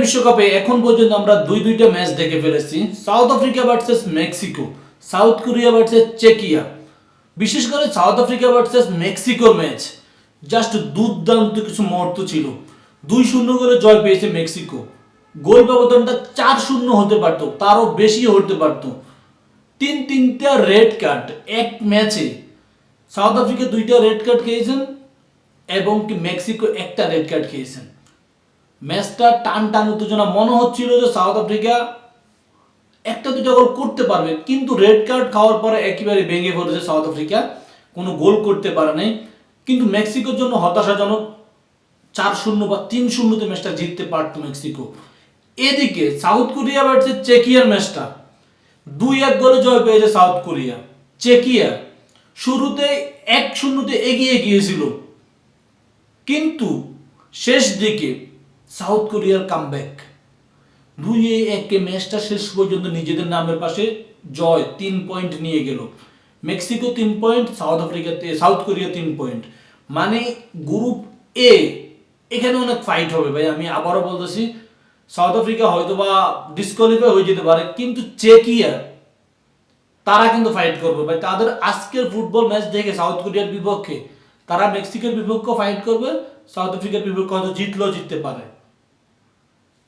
বিশ্বকাপে এখন পর্যন্ত আমরা দুইটা ম্যাচ দেখে ফেলেছি। South Africa versus Mexico, South Korea versus চেকিয়া। বিশেষ করে সাউথ আফ্রিকা ভার্সেস মেক্সিকোর ম্যাচ জাস্ট দুর্দান্ত কিছু মুহূর্ত ছিল। 2-0 গোলে জয় পেয়েছে মেক্সিকো। গোল ব্যবধানটা 4-0 হতে পারতো, তারও বেশি হতে পারতো। তিনটা রেড কার্ড এক ম্যাচে। সাউথ আফ্রিকা 2টা রেড কার্ড খেয়েছেন এবং কি মেক্সিকো একটা রেড কার্ড খেয়েছেন। ম্যাচটা টান উত্তেজনা, মনে হচ্ছিল যে সাউথ আফ্রিকা 1-2টা গোল করতে পারবে, কিন্তু রেড কার্ড খাওয়ার পরে একেবারে ভেঙে পড়েছে সাউথ আফ্রিকা, কোনো গোল করতে পারে নাই। কিন্তু মেক্সিকোর জন্য হতাশাজনক, 4-0 বা 3-0 ম্যাচটা জিততে পারতো মেক্সিকো। এদিকে সাউথ কোরিয়া ভার্সেস চেকিয়ার ম্যাচটা 2-1 গোলে জয় পেয়েছে সাউথ কোরিয়া। চেকিয়া শুরুতে 1-0 এগিয়ে গিয়েছিল, কিন্তু শেষ দিকে সাউথ কোরিয়ার কামব্যাক 2-1 ম্যাচটা শেষ পর্যন্ত নিজেদের নামের পাশে জয়, 3 পয়েন্ট নিয়ে গেল। Mexico 3 point, south Korea 3 point. মানে গ্রুপ এ এখানে অনেক ফাইট হবে ভাই। আমি আবারও বলতেছি, সাউথ আফ্রিকা হয়তো বা ডিসকোয়ালিফাই হয়ে যেতে পারে, কিন্তু চেকিয়া তারা কিন্তু ফাইট করবে ভাই। তাদের আজকের ফুটবল ম্যাচ দেখে সাউথ কোরিয়ার বিপক্ষে তারা মেক্সিকোর বিপক্ষে ফাইট করবে। সাউথ আফ্রিকার বিপক্ষে হয়তো জিততে পারে।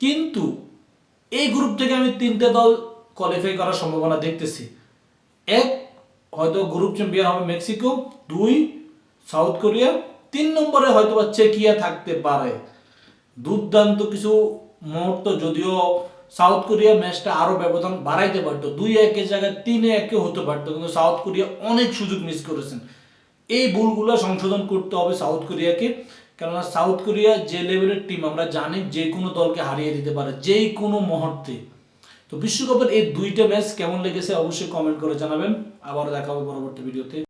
কিন্তু এই গ্রুপ থেকে আমি 3টে দল কোয়ালিফাই করার সম্ভাবনা দেখতেছি। 1 হয়তো গ্রুপ চ্যাম্পিয়ন হবে মেক্সিকো, 2 সাউথ কোরিয়া, 3 নম্বরে হয়তো বা চেকিয়া থাকতে পারে। দুর্দান্ত কিছু মুহূর্ত, যদিও সাউথ কোরিয়া ম্যাচটা আরো ব্যবধান বাড়াইতে পারতো, 2-1 জায়গায় 3-1 হতে পারতো, কিন্তু সাউথ কোরিয়া অনেক সুযোগ মিস করেছেন। এই ভুলগুলো সংশোধন করতে হবে সাউথ কোরিয়াকে, কেননা সাউথ কোরিয়া যে লেভেলের টিম আমরা জানি যে কোনো দলকে হারিয়ে দিতে পারে যে কোনো মুহূর্তে। তো বিশ্বকাপের এই 2টা ম্যাচ কেমন লেগেছে অবশ্যই কমেন্ট করে জানাবেন। আবার দেখা হবে পরবর্তী ভিডিওতে।